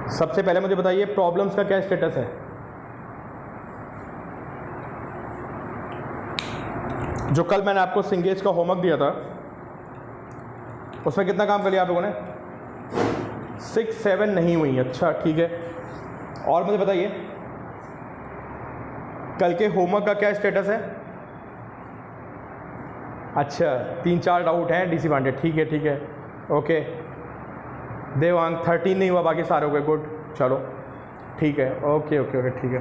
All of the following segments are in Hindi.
सबसे पहले मुझे बताइए प्रॉब्लम्स का क्या स्टेटस है। जो कल मैंने आपको सिंगेज का होमवर्क दिया था उसमें कितना काम कर लिया आप लोगों ने? 6, 7 नहीं हुई। अच्छा ठीक है। और मुझे बताइए कल के होमवर्क का क्या स्टेटस है? अच्छा 3-4 डाउट हैं डीसी पांडे। ठीक है ओके। देवांग 13 नहीं हुआ, बाकी सारे हो गए। गुड, चलो ठीक है। ओके ठीक है।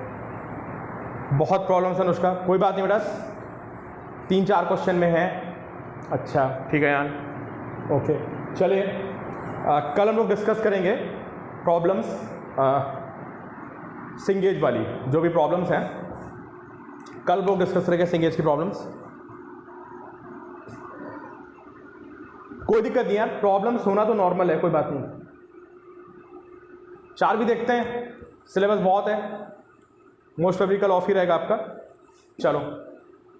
बहुत प्रॉब्लम्स है अनुष्का, कोई बात नहीं बेटा, 3-4 क्वेश्चन में है। अच्छा ठीक है यार, ओके चलिए। कल हम लोग डिस्कस करेंगे प्रॉब्लम्स, सिंगेज वाली जो भी प्रॉब्लम्स हैं कल लोग डिस्कस करेंगे सिंगेज की प्रॉब्लम्स। कोई दिक्कत नहीं यार, प्रॉब्लम्स होना तो नॉर्मल है, कोई बात नहीं। 4 भी देखते हैं, सिलेबस बहुत है, मोस्ट प्रोबेबली कल ऑफ ही रहेगा आपका। चलो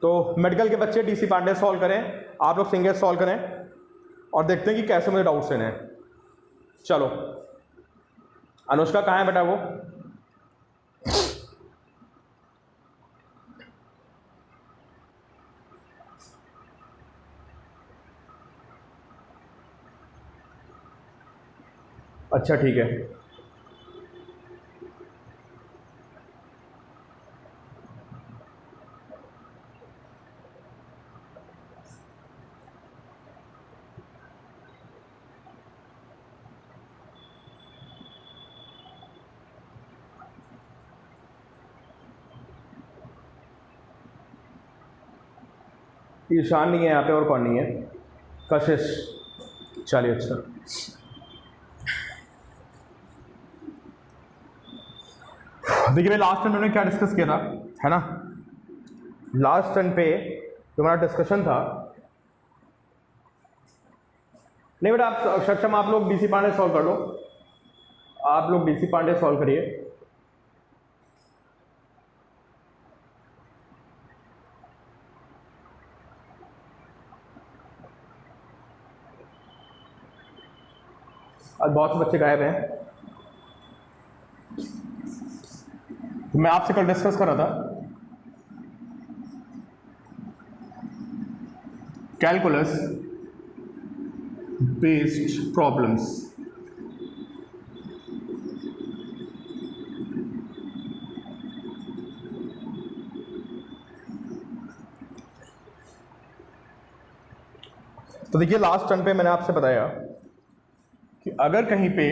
तो मेडिकल के बच्चे डीसी पांडे सॉल्व करें, आप लोग सिंगेज सॉल्व करें और देखते हैं कि कैसे मुझे डाउट्स लेने हैं। चलो अनुष्का कहाँ है बेटा? वो अच्छा ठीक है। ईशान नहीं है यहाँ पे, और कौन नहीं है? कशिश। चलिए अच्छा, देखिए मैं लास्ट टाइम उन्होंने क्या डिस्कस किया था, है ना? लास्ट टाइम पे जो हमारा डिस्कशन था, नहीं बेटा आप सक्षम, आप लोग डीसी पांडे सॉल्व कर लो, आप लोग डीसी पांडे सॉल्व करिए। आज बहुत से बच्चे गायब हैं, तो मैं आपसे कल डिस्कस कर रहा था कैलकुलस बेस्ड प्रॉब्लम्स। तो देखिए लास्ट टर्न पे मैंने आपसे बताया कि अगर कहीं पे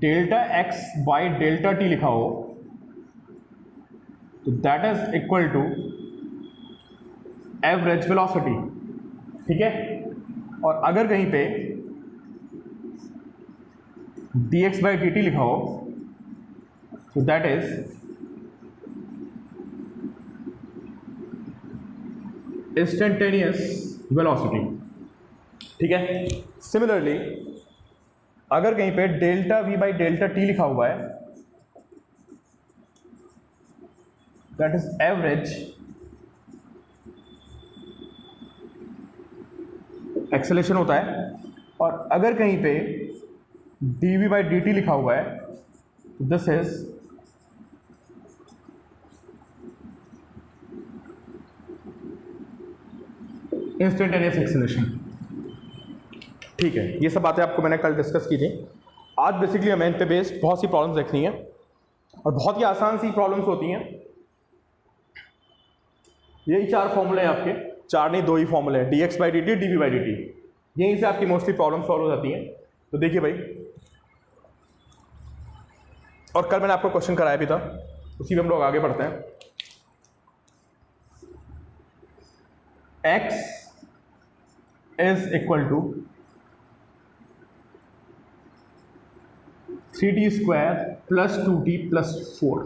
delta x by delta t लिखा हो तो that is equal to average velocity, ठीक है? और अगर कहीं पे d x by d t लिखा हो तो दैट इज इंस्टेंटेनियस वेलोसिटी, ठीक है? सिमिलरली अगर कहीं पे delta we by delta t लिखा हुआ है दैट इज एवरेज एक्सेलेरेशन होता है। और अगर कहीं पे d v by d t लिखा हुआ है दिस इज इंस्टेंटेनियस एक्सेलेरेशन, ठीक है? ये सब बातें आपको मैंने कल डिस्कस की थी। आज बेसिकली हमें इन पे बेस्ड बहुत सी प्रॉब्लम्स देखनी है और बहुत ही आसान सी प्रॉब्लम्स होती हैं। यही 4 फॉर्मूले हैं आपके, 4 नहीं 2 ही फॉर्मूले हैं, d x by d t, d v by d t, यहीं से आपकी मोस्टली प्रॉब्लम सॉल्व हो जाती हैं। तो देखिए भाई, और कल मैंने आपको क्वेश्चन कराया भी था, उसी में हम लोग आगे बढ़ते हैं। x is equal to 3t square plus 2t plus 4,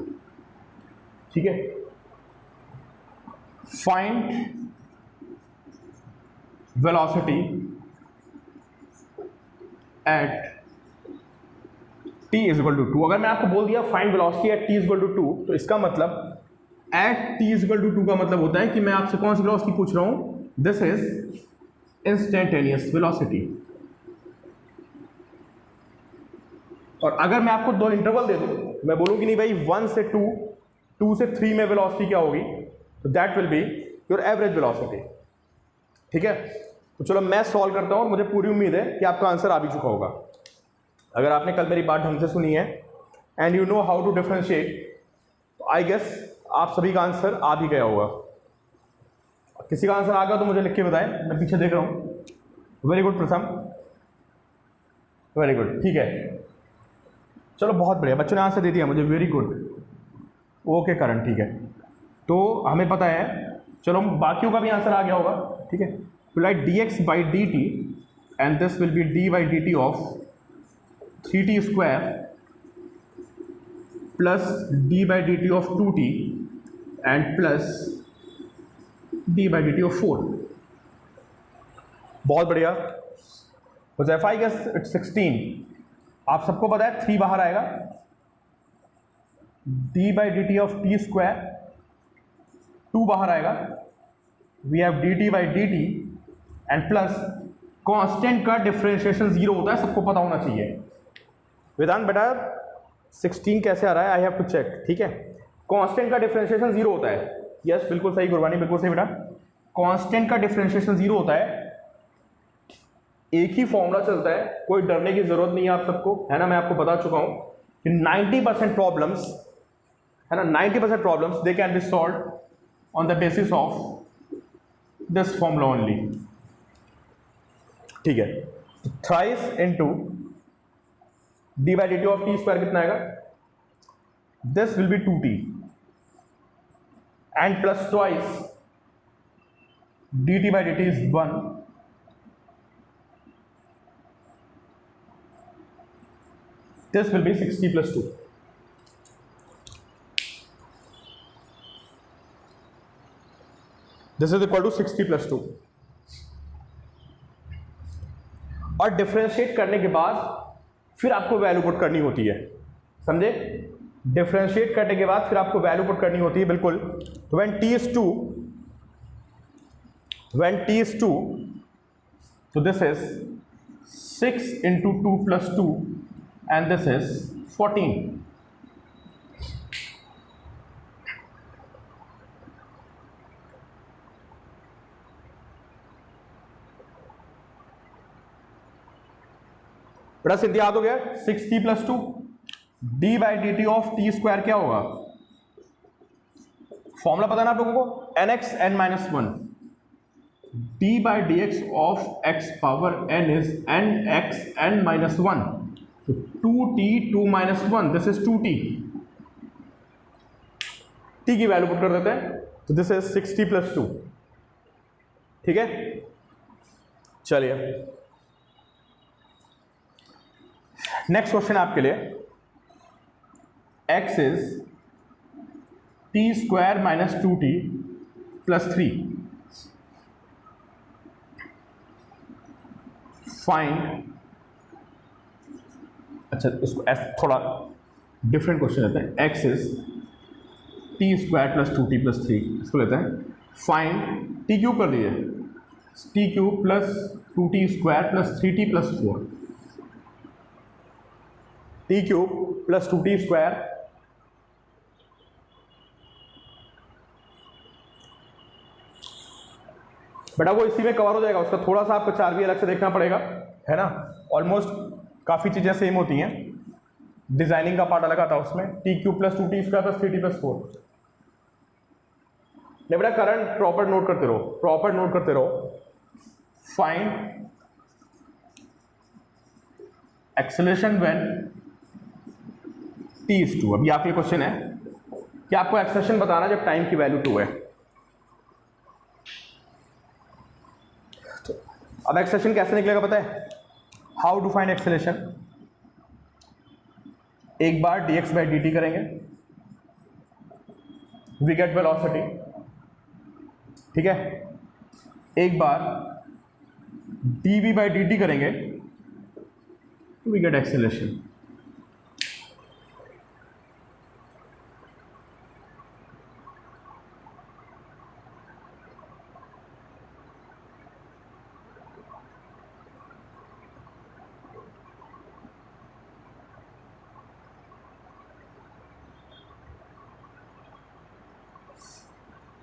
ठीक है? Find velocity at t is equal to 2। अगर मैं आपको बोल दिया find velocity at t is equal to 2, तो इसका मतलब at t is equal to 2 का मतलब होता है कि मैं आपसे कौन सी वेलोसिटी पूछ रहा हूं? दिस इज इंस्टेंटेनियस वेलोसिटी, और अगर मैं आपको दो इंटरवल दे दूं, मैं बोलूँ कि नहीं भाई 1 से 2, 2 से 3 में वेलोसिटी क्या होगी, तो that will be your average velocity. ठीक है, तो चलो मैं सॉल्व करता हूँ और मुझे पूरी उम्मीद है कि आपका आंसर आ भी चुका होगा। अगर आपने कल मेरी बात ढंग से सुनी है and you know how to differentiate, तो आई गेस आप सभी का आंसर आ भी गया होगा। किसी का आंसर आ गया तो मुझे लिख के बताएं, मैं पीछे देख रहा हूँ। वेरी गुड प्रथम, वेरी गुड, ठीक है, चलो बहुत बढ़िया, बच्चों ने आंसर दे दिया मुझे, वेरी गुड। ओके करण, ठीक है, तो हमें पता है, चलो बाकियों का भी आंसर आ गया होगा। ठीक है, तो like dx by dt and this will B d by dt of 3t square plus d by dt of 2t and plus d by dt of 4। बहुत बढ़िया, If I guess it's 16, आप सबको पता है 3 बाहर आएगा, d by dt of t square, 2 बाहर आएगा, we have dt by dt and plus constant का डिफरेंशिएशन 0 होता है, सबको पता होना चाहिए। वेदांत बेटा 16 कैसे आ रहा है, आई हैव टू चेक। ठीक है, कांस्टेंट का डिफरेंशिएशन 0 होता है। यस बिल्कुल सही गुरबानी, बिल्कुल सही बेटा, कांस्टेंट का डिफरेंशिएशन 0 होता है, एक ही फॉर्मूला चलता है, कोई डरने की जरूरत नहीं है आप सबको, है ना। मैं आपको बता चुका हूं कि 90% प्रॉब्लम्स, है ना, 90% problems they can be solved on the basis of this formula only. ठीक है, thrice into D by d t of t square कितना आएगा, this will B 2t and plus twice D t by d t is 1 this will be 60 plus 2. This is equal to 60 plus 2. और डिफरेंशिएट करने के बाद फिर आपको वैल्यू पुट करनी होती है, समझे। डिफरेंशिएट करने के बाद फिर आपको वैल्यू पुट करनी होती है, बिल्कुल। तो when t is 2, so this is 6 into 2 plus 2 and this is 14. बड़ा सिद्ध याद हो गया, 6t plus 2 d by dt of t square क्या होगा, फॉर्मूला पता है ना आप लोगों को, nx n minus 1 d by dx of x power n is nx n minus 1, so 2t 2 minus 1, this is 2t, t की वैल्यू पुट कर देते हैं, तो दिस इज 60 plus 2। ठीक है, चलिए नेक्स्ट क्वेश्चन आपके लिए, x is t square minus 2t plus 3, find, अच्छा इसको थोड़ा डिफरेंट क्वेश्चन लेते हैं, x is T square plus 2t plus 3, इसको लेते हैं, फाइंड टी क्यूब कर दीजिए, T cube plus 2t square plus 3t plus 4, T cube plus 2t square बेटा वो इसी में कवर हो जाएगा, उसका थोड़ा सा आपको 4 भी अलग से देखना पड़ेगा, है ना। ऑलमोस्ट काफ़ी चीज़ें सेम होती हैं, डिजाइनिंग का पार्ट अलग आता है उसमें, T cube plus 2t square plus 3t plus 4। नहीं बेटा करंट प्रॉपर नोट करते रहो, प्रॉपर नोट करते रहो। Find acceleration when t is 2। अभी आपके क्वेश्चन है कि आपको एक्सेलरेशन बताना जब टाइम की वैल्यू 2 है। तो अब एक्सेलरेशन कैसे निकलेगा पता है, हाउ टू फाइंड एक्सेलरेशन, एक बार dx बाई dt करेंगे, वी गेट वेलोसिटी, ठीक है, एक बार dv बाई dt करेंगे, वी गेट एक्सेलरेशन।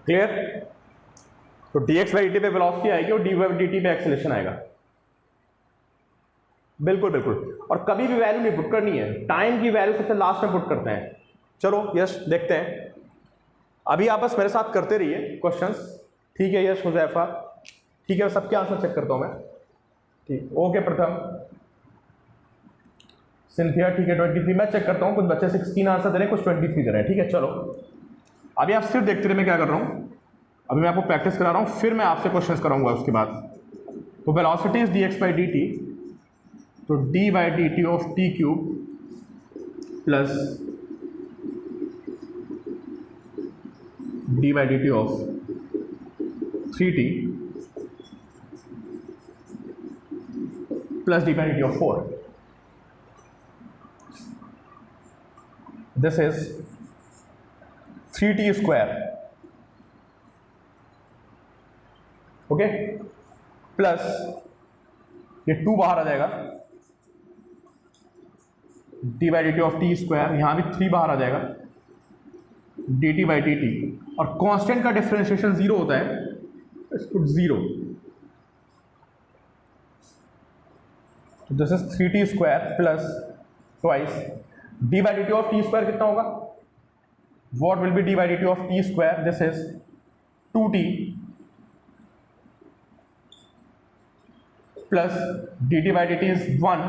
क्लियर? तो dx बाई dt पे वेलोसिटी आएगी और dy बाई dt पे एक्सेलरेशन आएगा। बिल्कुल बिल्कुल, और कभी भी वैल्यू नहीं पुट करनी है, टाइम की वैल्यू सबसे लास्ट में पुट करते हैं। चलो यश देखते हैं, अभी आप बस मेरे साथ करते रहिए क्वेश्चंस, ठीक है यश, हुजैफा, ठीक है, सबके आंसर चेक करता हूं मैं, ठीक, ओके प्रथम, सिंथिया, ठीक है 23, मैं चेक करता हूँ, कुछ बच्चे 16 आंसर दे रहे हैं, कुछ 23 दे रहे हैं, ठीक है। चलो अभी आप सिर्फ देखते रहे मैं क्या कर रहा हूँ, अभी मैं आपको प्रैक्टिस करा रहा हूँ, फिर मैं आपसे क्वेश्चंस कराऊंगा उसके बाद। तो velocity is dx by dt, तो d by dt of t cube plus d by dt of 3t plus d by dt of 4, this is 3t square, okay, plus ये 2 बाहर आ जाएगा, d by dt of t square, यहाँ भी 3 बाहर आ जाएगा, dt बाई dt, और कांस्टेंट का डिफरेंशिएशन 0 होता है, पुट 0, तो this is 3t square plus twice d by dt of t square कितना होगा, what will be d by dt of t square, this is 2t plus dt by dt is 1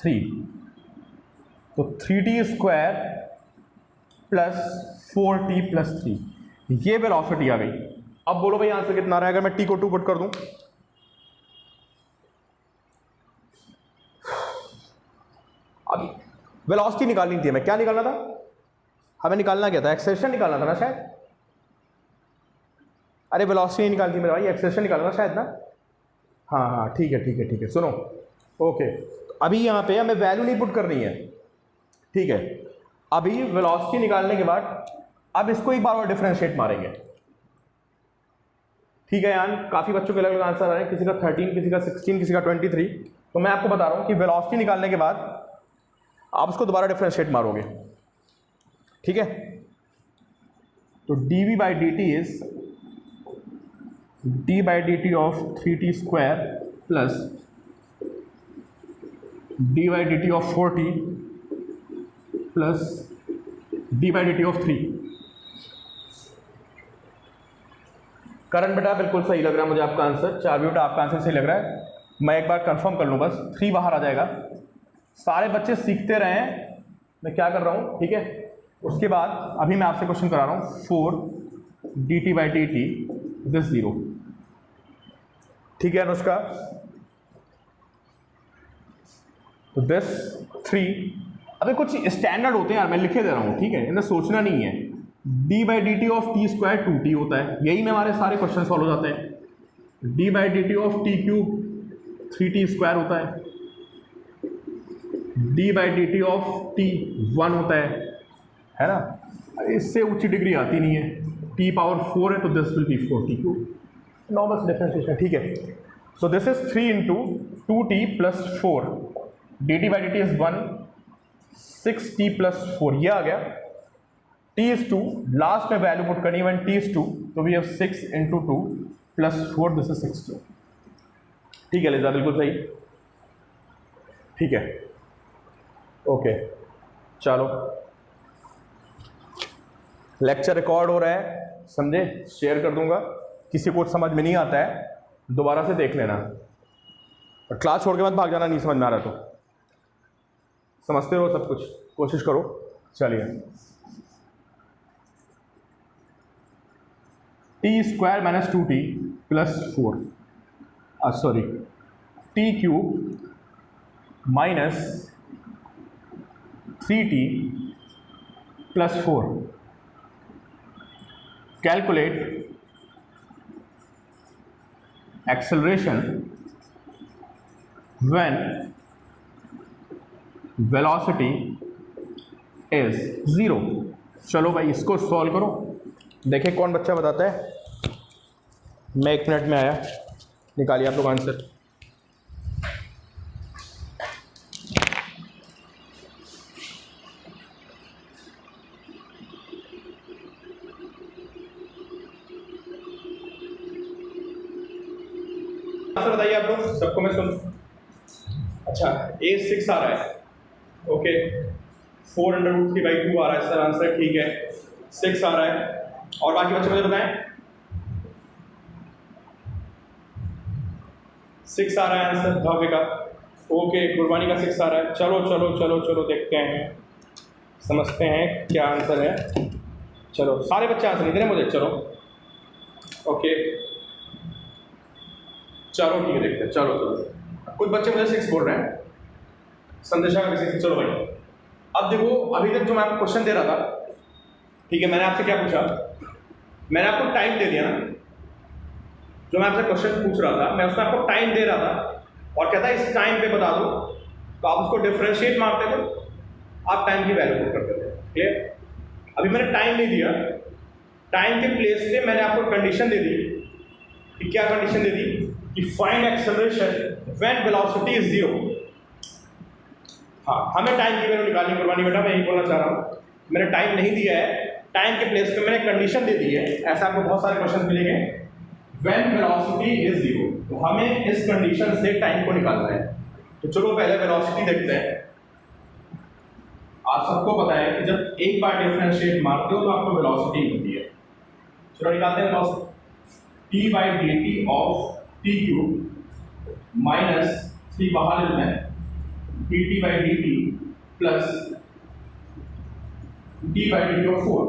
3, तो 3t square plus 4t plus 3, ये वेलोसिटी आ गई। अब बोलो भाई आंसर कितना आ रहा है, अगर मैं t को 2 पुट कर दूं, अब वेलोसिटी निकालनी थी हमें, क्या निकालना था हमें, निकालना क्या था, एक्सेलरेशन निकालना था ना शायद, अरे वेलोसिटी नहीं निकालनी मेरे भाई, एक्सेलरेशन निकालना था शायद ना, हाँ हाँ ठीक है ठीक है ठीक है, सुनो, ओके, तो अभी यहाँ पे हमें वैल्यू नहीं पुट करनी है, ठीक है, अभी वेलोसिटी निकालने के बाद अब इसको एक बार और डिफरेंशिएट मारेंगे, ठीक है यार, काफ़ी बच्चों के अलग अलग आंसर आ रहे हैं, किसी का 13, किसी का 16, किसी का 23, तो मैं आपको बता रहा हूँ कि वेलोसिटी निकालने के बाद आप उसको दोबारा डिफरेंशिएट मारोगे, ठीक है, तो dv by dt is d by dt of 3t square plus d by dt of 4t plus d by dt of 3। करण बेटा बिल्कुल सही लग रहा है मुझे आपका आंसर, 4 बेटा आपका आंसर सही लग रहा है, मैं एक बार कंफर्म कर लूँ बस, 3 बाहर आ जाएगा, सारे बच्चे सीखते रहें मैं क्या कर रहा हूँ, ठीक है, उसके बाद अभी मैं आपसे क्वेश्चन करा रहा हूँ, 4 dt बाई dt दिस 0, ठीक है अनुष्का, तो दिस 3, अभी कुछ स्टैंडर्ड होते हैं यार, मैं लिखे दे रहा हूँ, ठीक है, इन्हें सोचना नहीं है, d by dt of t square 2t होता है, यही में हमारे सारे क्वेश्चन सॉल्व हो जाते हैं, d by dt of t cube 3t square होता है, d by dt of t 1 होता है ना, इससे ऊंची डिग्री आती नहीं है, t पावर 4 है तो this will be 4t cube, normal differentiation, ठीक है, so this is 3 into 2t plus 4, dt by dt is 1, 6t plus 4, ये आ गया, t इज 2, लास्ट में वैल्यू पुट करनी है when t इज 2, तो we have 6 into 2 plus 4, this is 16, ठीक है लिजा, बिल्कुल सही, ठीक है, ओके, चलो लेक्चर रिकॉर्ड हो रहा है, समझे, शेयर कर दूंगा, किसी को समझ में नहीं आता है दोबारा से देख लेना, और क्लास छोड़ के मत भाग जाना, नहीं समझ में आ रहा तो, समझते रहो सब कुछ, कोशिश करो, चलिए, T square minus 2t plus 4, sorry T cube minus 3t plus 4, calculate acceleration when velocity is 0। चलो भाई इसको सॉल्व करो, देखें कौन बच्चा बताता है, मैं 1 मिनट में आया, निकालिए आप लोग आंसर, आंसर बताइए आप लोग, सबको मैं सुन। अच्छा ए 6 आ रहा है, ओके 4√3/2 आ रहा है सर आंसर, ठीक है 6 आ रहा है। और बाकी बच्चे मुझे बताएं, 6 आ रहा है आंसर भव्य का, ओके गुरबानी का 6 आ रहा है। चलो चलो चलो चलो देखते हैं, समझते हैं क्या आंसर है। चलो सारे बच्चे आंसर नहीं दे रहे मुझे, चलो ओके चलो ठीक है देखते हैं, चलो चलो कुछ बच्चे मुझे 6 बोल रहे हैं, संदेशा का भी 6। चलो भाई अब देखो, अभी तक जो मैं आपको क्वेश्चन दे रहा था, ठीक है मैंने आपसे क्या पूछा, मैंने आपको टाइम दे दिया ना, जो मैं आपसे क्वेश्चन पूछ रहा था मैं उसमें आपको टाइम दे रहा था और कहता है इस टाइम पे बता दो, तो आप उसको डिफरेंशिएट मारते थे, आप टाइम की वैल्यू पुट करते थे, क्लियर। अभी मैंने टाइम नहीं दिया, टाइम के प्लेस पे मैंने आपको कंडीशन दे दी कि क्या कंडीशन दे दी कि find acceleration when velocity is 0। हाँ हमें टाइम की वैल्यू निकालनी करवानी बेटा, मैं यही बोलना चाह रहा हूँ, मैंने टाइम नहीं दिया है, टाइम के प्लेस पे मैंने कंडीशन दे दी है। ऐसा आपको बहुत सारे क्वेश्चन मिलेंगे, व्हेन वेलोसिटी इज 0, तो हमें इस कंडीशन से टाइम को निकालना है। तो चलो पहले वेलोसिटी देखते हैं। आप सबको पता है कि जब एक बार डिफरेंशिएट मारते हो तो आपको वेलोसिटी मिलती है। चलो निकालते हैं velocity, t/dt of t cube minus 3 बाहर लेते हैं dt/dt प्लस d/dt ऑफ 4,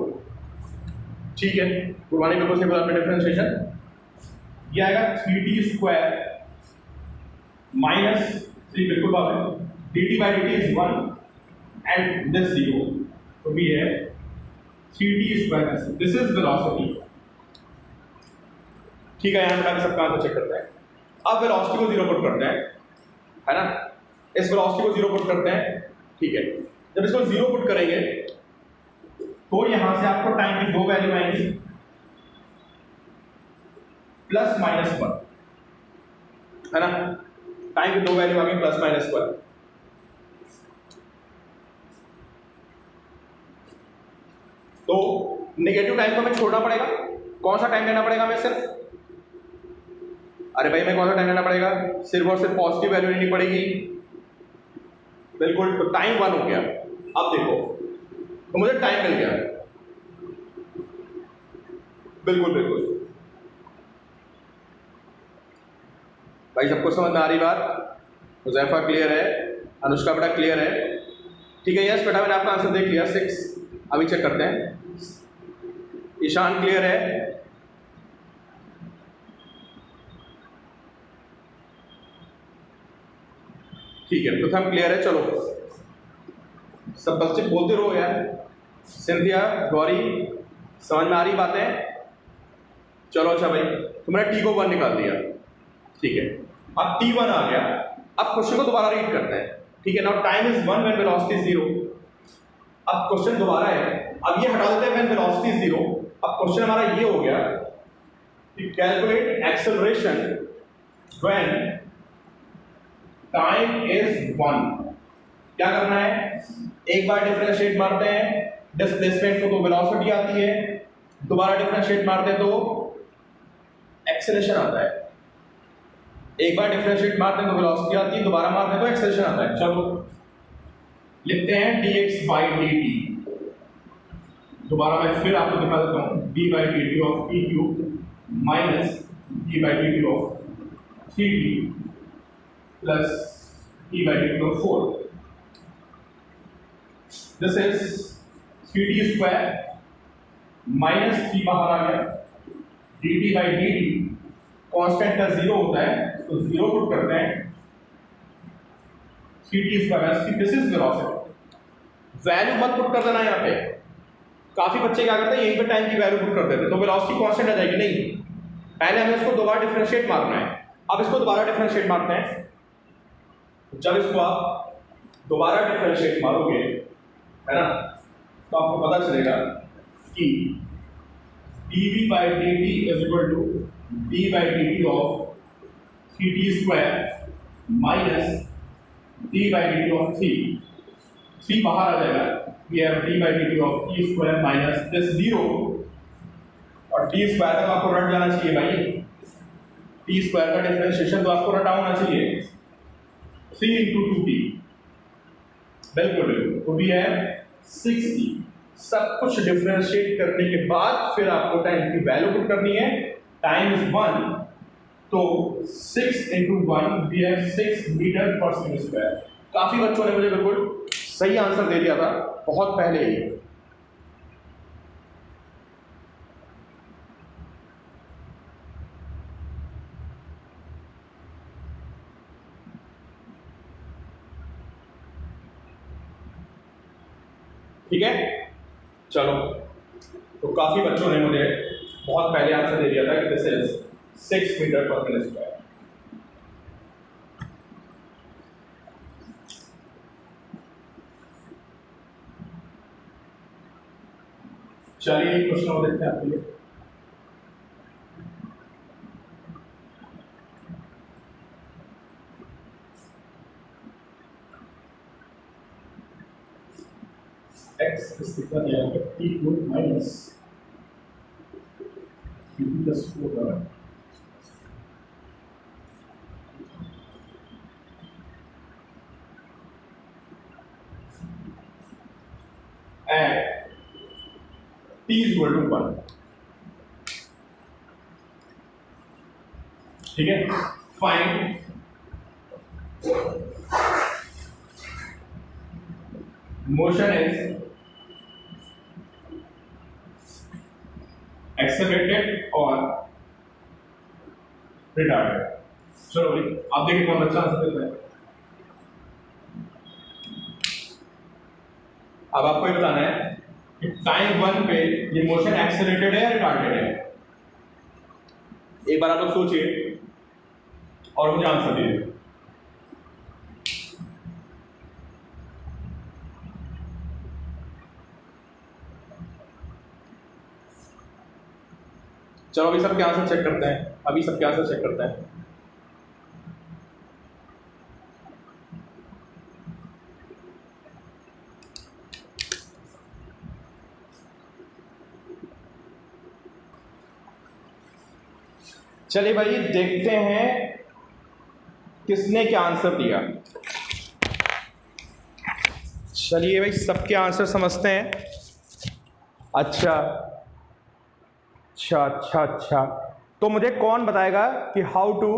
ठीक है गुरबानी बिल्कुल सिंपल आपने डिफरेंशिएशन, ये आएगा 3t² माइनस 3 बिल्कुल बात, dt/dt इज 1 एंड दिस 0, तो भी है 3t², दिस इज वेलोसिटी, ठीक है। यहाँ पर सबका आंसर चेक करते हैं। अब वेलोसिटी को 0 पुट करते हैं, है ना, इस वेलोसिटी को 0 पुट करते हैं, ठीक है। जब इसको 0 पुट करेंगे तो यहां से आपको टाइम की 2 वैल्यू आएंगी, प्लस माइनस 1, है ना, टाइम की 2 वैल्यू आ गई प्लस माइनस 1। तो नेगेटिव टाइम को हमें छोड़ना पड़ेगा, कौन सा टाइम लेना पड़ेगा हमें सिर्फ, अरे भाई मैं कौन सा टाइम लेना पड़ेगा, सिर्फ और सिर्फ पॉजिटिव वैल्यू लेनी पड़ेगी, बिल्कुल। तो टाइम 1 हो गया। अब देखो तो मुझे टाइम मिल गया, बिल्कुल बिल्कुल भाई सबको समझ में आ रही बात, हुज़ैफा क्लियर है, अनुष्का बेटा क्लियर है, ठीक है। यस बेटा मैंने आपका आंसर देख लिया 6। अभी चेक करते हैं, ईशान क्लियर है, ठीक है प्रथम क्लियर है। चलो सब बच्चे बोलते रहो यार, सिंधिया गौरी समझ में आ रही बातें, चलो अच्छा भाई तुमने टी को 1 निकाल दिया, ठीक है। अब t1 आ गया, अब क्वेश्चन को दोबारा रीड करते हैं, ठीक है। Now time is 1 when velocity is 0। अब क्वेश्चन दोबारा है, अब ये हटा देते हैं व्हेन वेलोसिटी इज 0। अब क्वेश्चन हमारा ये हो गया कि calculate acceleration when time is 1। क्या करना है, एक बार डिफरेंशिएट मारते हैं डिस्प्लेसमेंट को तो वेलोसिटी आती है, दोबारा डिफरेंशिएट मारते हैं तो एक्सेलरेशन आता है। एक बार डिफरेंशिएट मारते हैं तो वेलोसिटी आती है, दोबारा मारते हैं तो एक्सेलरेशन आता है। चलो लिखते हैं dx/dt, दोबारा मैं फिर आपको दिखा देता हूँ, d/dt of t cube minus d/dt of 3t plus d/dt of 4, this is 3t² minus 3 बाहर आ गया, dt/dt कांस्टेंट का 0 होता है तो 0 पुट करते हैं, 3t², this is velocity. Value मत पुट कर देना यहाँ पे, काफी बच्चे क्या करते हैं यहीं पे टाइम की वैल्यू पुट कर देते हैं, तो वेलोसिटी कांस्टेंट आ जाएगी, नहीं पहले हमें इसको दोबारा डिफरेंशिएट मारना है। अब इसको दोबारा डिफरेंशिएट मारते हैं, जब इसको आप दोबारा डिफरेंशिएट मारोगे, है ना, तो आपको पता चलेगा कि dv/dt is equal to d/dt of 3t² minus d/dt of 3 बाहर आ जाएगा, we have d/dt of t² minus this 0, और t² तक आपको रट जाना चाहिए भाई, टी स्क्वायर का डिफरेंशिएशन तो आपको रटा होना चाहिए 3 इंटू 2t, बिल्कुल बिल्कुल, वो भी है 6t। सब कुछ डिफरेंशिएट करने के बाद फिर आपको टाइम की वैल्यू पुट करनी है, टाइम इज 1, तो 6 इंटू 1 भी है 6 मीटर पर सेकंड स्क्वायर। काफी बच्चों ने मुझे बिल्कुल सही आंसर दे दिया था बहुत पहले ही। ठीक है, चलो, तो काफी बच्चों ने मुझे बहुत पहले आंसर दे दिया था कि दिस इज 6 मीटर पर सेकंड स्क्वायर। चलिए एक क्वेश्चन और देखते हैं आपके लिए। x is equal to t cube minus q plus 4 and t is equal to 1। ठीक है, फाइंड मोशन इज एक्सेलरेटेड और रिटार्डेड। चलो भाई, आप देखिए कौन बच्चा आंसर देता है। अब आपको ये बताना है कि टाइम 1 पे ये मोशन एक्सेलरेटेड है या रिटार्डेड है। एक बार आप लोग सोचिए और मुझे आंसर दीजिए। चलो अभी सबके आंसर चेक करते हैं, अभी सबके आंसर चेक करते हैं। चलिए भाई देखते हैं किसने क्या आंसर दिया। चलिए भाई सबके आंसर समझते हैं। अच्छा अच्छा अच्छा अच्छा, तो मुझे कौन बताएगा कि हाउ टू।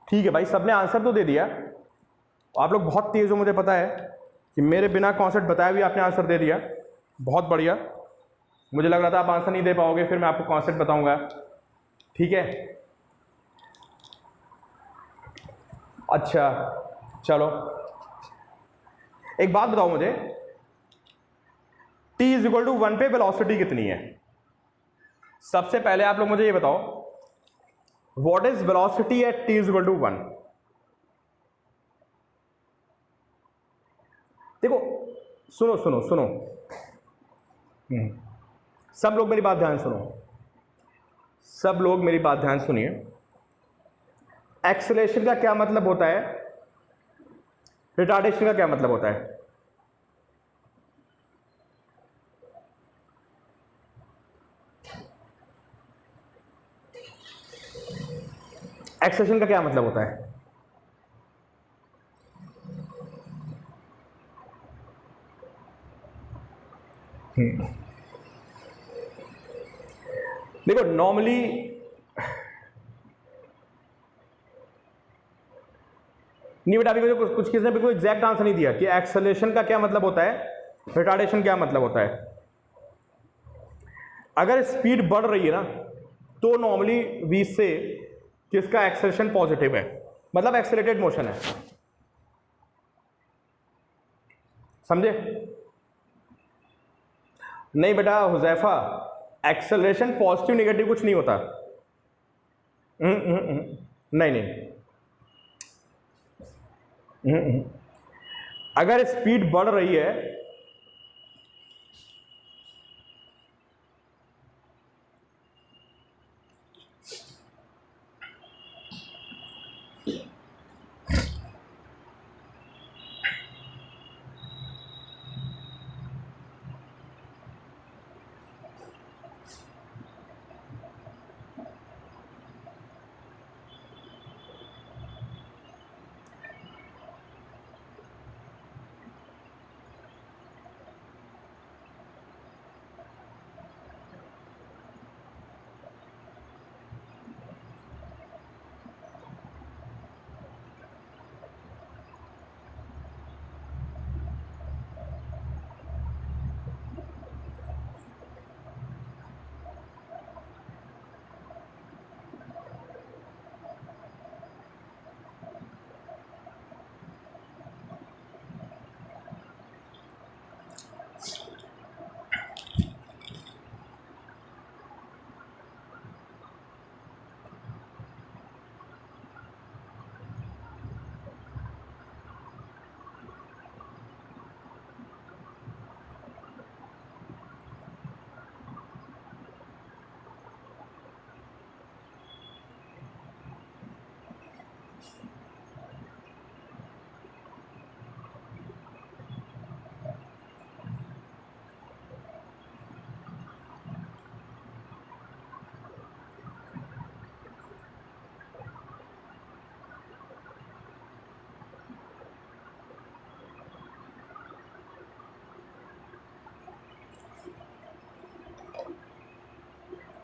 ठीक है भाई, सबने आंसर तो दे दिया, आप लोग बहुत तेज हो, मुझे पता है कि मेरे बिना कॉन्सेप्ट बताए भी आपने आंसर दे दिया, बहुत बढ़िया। मुझे लग रहा था आप आंसर नहीं दे पाओगे, फिर मैं आपको कॉन्सेप्ट बताऊंगा। ठीक है, अच्छा चलो एक बात बताओ मुझे, t इज इक्वल टू 1 पे वेलोसिटी कितनी है। सबसे पहले आप लोग मुझे ये बताओ, what is velocity at t is equal to 1। देखो सुनो सुनो सुनो, सब लोग मेरी बात ध्यान सुनो, सब लोग मेरी बात ध्यान सुनिए। एक्सेलरेशन का क्या मतलब होता है, रिटार्डेशन का क्या मतलब होता है। एक्सेलरेशन का क्या मतलब होता है। देखो नॉर्मली नहीं बेटा, अभी मुझे कुछ किसी ने बिल्कुल एग्जैक्ट आंसर नहीं दिया कि एक्सेलरेशन का क्या मतलब होता है, रिटार्डेशन क्या मतलब होता है। अगर स्पीड बढ़ रही है ना तो नॉर्मली वी से किसका एक्सेलरेशन पॉजिटिव है, मतलब एक्सेलरेटेड मोशन है, समझे। नहीं बेटा हुजैफा, एक्सेलरेशन पॉजिटिव नेगेटिव कुछ नहीं होता। नहीं नहीं, अगर स्पीड बढ़ रही है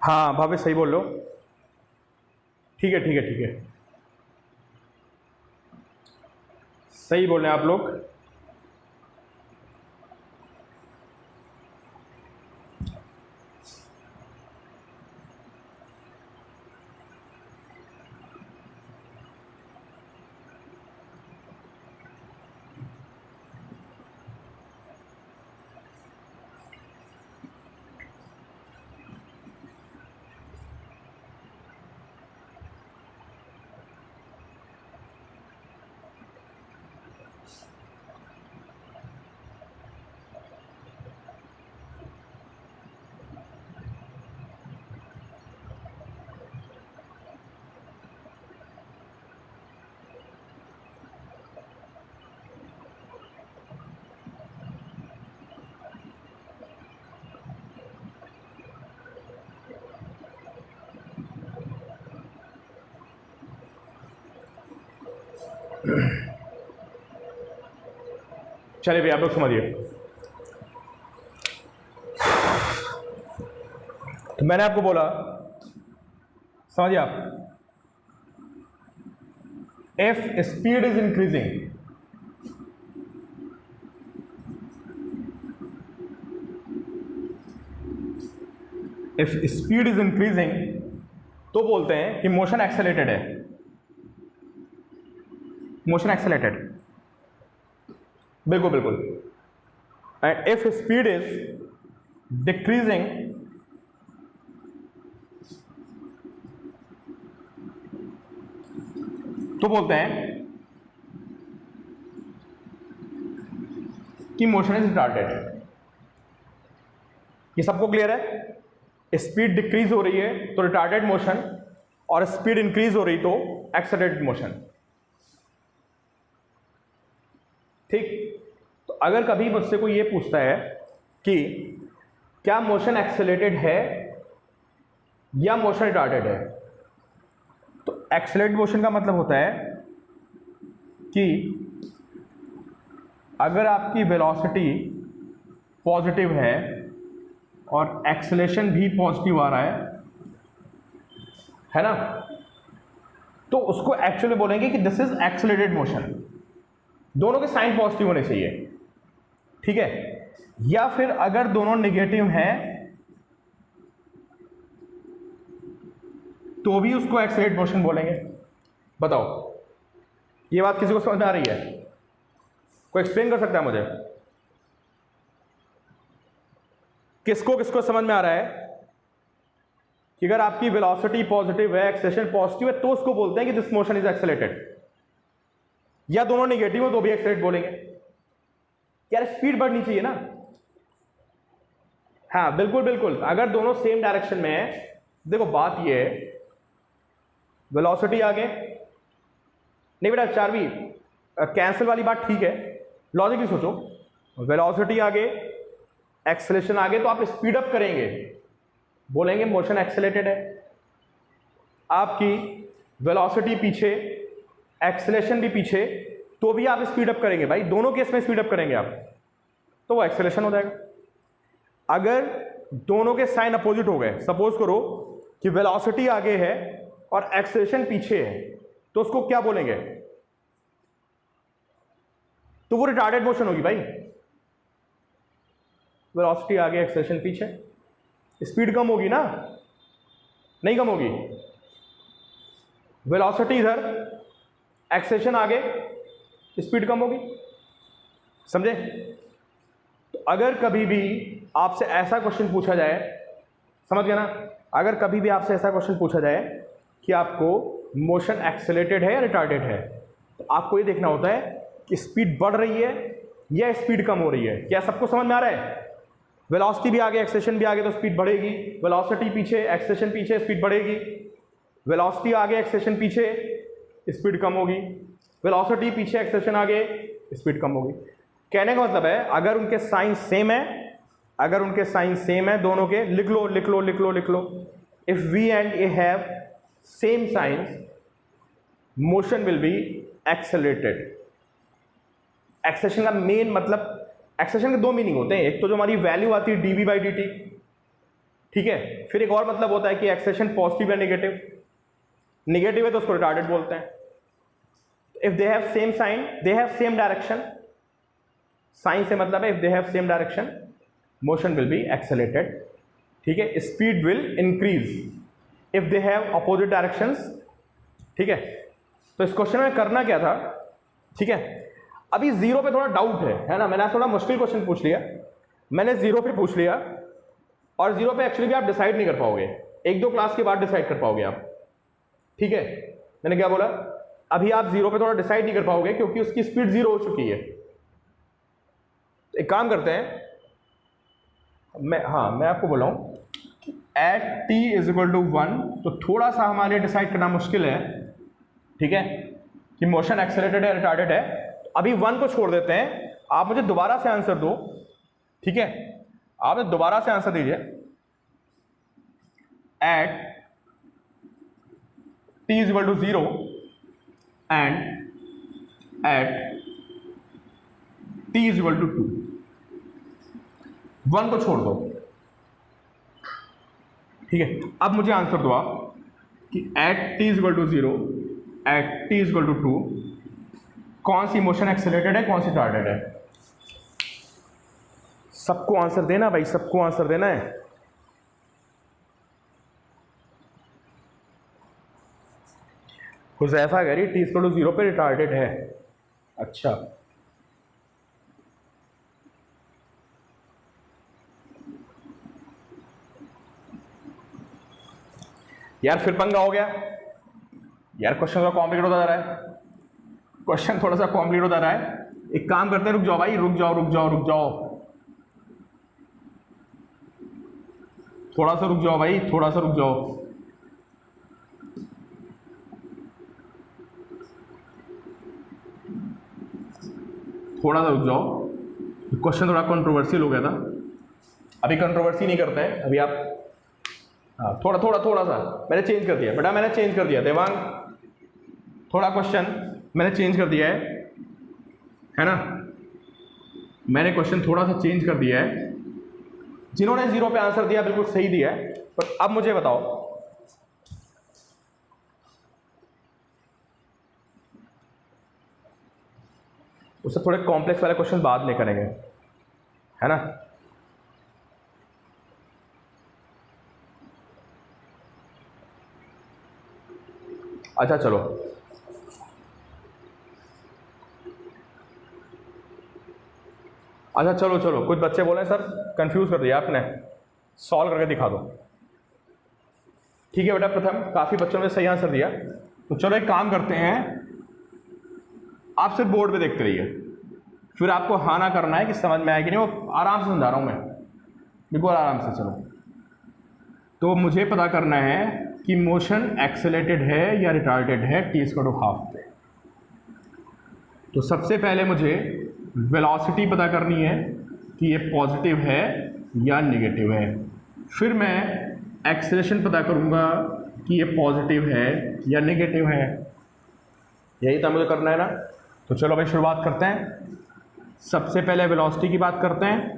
हाँ भाभी सही बोल लो, ठीक है ठीक है ठीक है, सही बोल रहे हैं आप लोग। चलिए भैया आप लोग समझिए। तो मैंने आपको बोला, समझिए आप, if speed is increasing, if speed is increasing तो बोलते हैं कि मोशन एक्सेलेरेटेड है, मोशन एक्सेलेरेटेड, बिल्कुल बिल्कुल। And if speed is decreasing तो बोलते हैं कि मोशन इज रिटार्डेड। ये सबको क्लियर है? स्पीड डिक्रीज हो रही है तो रिटार्डेड मोशन, और स्पीड इंक्रीज हो रही तो एक्सेलरेटेड मोशन। ठीक, तो अगर कभी मुझसे कोई ये पूछता है कि क्या मोशन एक्सेलरेटेड है या मोशन रिटार्डेड है, तो एक्सेलरेटेड मोशन का मतलब होता है कि अगर आपकी वेलोसिटी पॉजिटिव है और एक्सेलेरेशन भी पॉजिटिव आ रहा है ना, तो उसको एक्चुअली बोलेंगे कि दिस इज एक्सेलरेटेड मोशन। दोनों के साइन पॉजिटिव होने चाहिए, ठीक है। या फिर अगर दोनों नेगेटिव हैं तो भी उसको एक्सेलरेटेड मोशन बोलेंगे। बताओ, ये बात किसी को समझ में आ रही है? कोई एक्सप्लेन कर सकता है मुझे? किसको किसको समझ में आ रहा है कि अगर आपकी वेलोसिटी पॉजिटिव है, एक्सेलरेशन पॉजिटिव है, तो उसको बोलते हैं कि दिस मोशन इज एक्सेलरेटेड। या दोनों नेगेटिव हो तो भी एक्सेलरेट बोलेंगे। यार स्पीड बढ़नी चाहिए ना। हाँ बिल्कुल बिल्कुल, अगर दोनों सेम डायरेक्शन में है, देखो बात ये है, वेलोसिटी आगे नहीं बेटा, चारवी कैंसिल वाली बात ठीक है, लॉजिकली सोचो, वेलोसिटी आगे एक्सेलरेशन आगे, तो आप स्पीड अप करेंगे, बोलेंगे मोशन एक्सेलरेटेड है। आपकी वेलोसिटी पीछे, एक्सेलरेशन भी पीछे, तो भी आप स्पीड अप करेंगे भाई, दोनों केस में स्पीड अप करेंगे आप, तो वो एक्सेलरेशन हो जाएगा। अगर दोनों के साइन अपोजिट हो गए, सपोज करो कि वेलोसिटी आगे है और एक्सेलरेशन पीछे है, तो उसको क्या बोलेंगे? तो वो रिटार्डेड मोशन होगी भाई। वेलोसिटी आगे, एक्सेलरेशन पीछे, स्पीड कम होगी ना? नहीं कम होगी। वेलोसिटी इधर, एक्सेलरेशन आगे, स्पीड कम होगी। समझे? तो अगर कभी भी आपसे ऐसा क्वेश्चन पूछा जाए, समझ गया ना, अगर कभी भी आपसे ऐसा क्वेश्चन पूछा जाए कि आपको मोशन एक्सेलरेटेड है या रिटार्डेड है, तो आपको ये देखना होता है कि स्पीड बढ़ रही है या स्पीड कम हो रही है। क्या सबको समझ में आ रहा है? वेलोसिटी भी आगे, एक्सेलरेशन भी आगे, तो स्पीड बढ़ेगी। वेलोसिटी पीछे, एक्सेलरेशन पीछे, स्पीड बढ़ेगी। वेलोसिटी आगे, एक्सेलरेशन पीछे, स्पीड कम होगी। वेलोसिटी पीछे, एक्सेलरेशन आगे, स्पीड कम होगी। कहने का मतलब है, अगर उनके साइन सेम है, अगर उनके साइन सेम है दोनों के, लिख लो लिख लो लिख लो लिख लो, if we and a have same science, motion will be accelerated. Acceleration का मेन मतलब, एक्सेलरेशन के दो मीनिंग होते हैं, एक तो जो हमारी वैल्यू आती है dv/dt, ठीक है। फिर एक और मतलब होता है कि एक्सेलेरेशन पॉजिटिव या नेगेटिव, नेगेटिव है तो उसको रिटार्डेड बोलते हैं। If they have same sign, they have same direction, sign से मतलब है if they have same direction motion will be accelerated, ठीक है। Speed will increase if they have opposite directions, ठीक है। तो इस क्वेश्चन में करना क्या था, ठीक है। अभी जीरो पे थोड़ा डाउट है ना, मैंने थोड़ा मुश्किल क्वेश्चन पूछ लिया, मैंने जीरो पे पूछ लिया, और जीरो पे एक्चुअली भी आप डिसाइड नहीं कर पाओगे, एक दो क्लास के बाद डिसाइड कर पाओगे आप, ठीक है। मैंने क्या बोला, अभी आप जीरो पे थोड़ा डिसाइड नहीं कर पाओगे क्योंकि उसकी स्पीड जीरो हो चुकी है। एक काम करते हैं, मैं आपको बोला हूं at t is equal to 1, तो थोड़ा सा हमारे लिए डिसाइड करना मुश्किल है, ठीक है, कि मोशन एक्सेलरेटेड है रिटार्डेड है। तो अभी 1 को छोड़ देते हैं, आप मुझे दोबारा से आंसर दो, ठीक है। आप दोबारा से आंसर दीजिए, at t is equal to 0 and at t is equal to 2, 1 को छोड़ दो, ठीक है। अब मुझे आंसर दो आप कि at t is equal to 0 at t is equal to 2 कौन सी मोशन एक्सेलरेटेड है, कौन सी रिटार्डेड है। सबको आंसर देना भाई, सबको आंसर देना है। हुज़ैफा कह रही t इज इक्वल टू 0 पे रिटार्डेड है। अच्छा, यार फिर पंगा हो गया यार, क्वेश्चन थोड़ा कॉम्प्लिकेट होता जा रहा है, क्वेश्चन थोड़ा सा कॉम्प्लिकेट होता रहा है। एक काम करते हैं, रुक जाओ भाई, रुक जाओ रुक जाओ रुक जाओ, थोड़ा सा रुक जाओ भाई, थोड़ा सा रुक जाओ। थोड़ा सा रुक जाओ, क्वेश्चन थोड़ा कंट्रोवर्शियल हो गया था, अभी कंट्रोवर्सी नहीं करते हैं अभी आप। हाँ, थोड़ा सा मैंने चेंज कर दिया बेटा, मैंने चेंज कर दिया देवांग, थोड़ा क्वेश्चन मैंने चेंज कर दिया है ना, मैंने क्वेश्चन थोड़ा सा चेंज कर दिया है। जिन्होंने 0 पे आंसर दिया बिल्कुल सही दिया है, पर अब मुझे बताओ, उससे थोड़े कॉम्प्लेक्स वाले क्वेश्चन बाद में करेंगे, है ना। अच्छा चलो, अच्छा चलो चलो, कुछ बच्चे बोले सर कंफ्यूज कर दिया आपने, सॉल्व करके दिखा दो। ठीक है बेटा प्रथम, काफ़ी बच्चों ने सही आंसर दिया, तो चलो एक काम करते हैं, आप सिर्फ बोर्ड पे देखते रहिए, फिर आपको हाँ ना करना है कि समझ में आए कि नहीं, वो आराम से समझा रहा हूँ मैं, बिल्कुल आराम से। चलो, तो मुझे पता करना है कि मोशन एक्सेलरेटेड है या रिटार्डेड है t इक्वल टू हाफ पे। तो सबसे पहले मुझे वेलोसिटी पता करनी है कि ये पॉजिटिव है या नेगेटिव है, फिर मैं एक्सेलरेशन पता करूँगा कि ये पॉजिटिव है या नेगेटिव है। यही था मुझे करना है ना। तो चलो भाई शुरुआत करते हैं, सबसे पहले वेलोसिटी की बात करते हैं।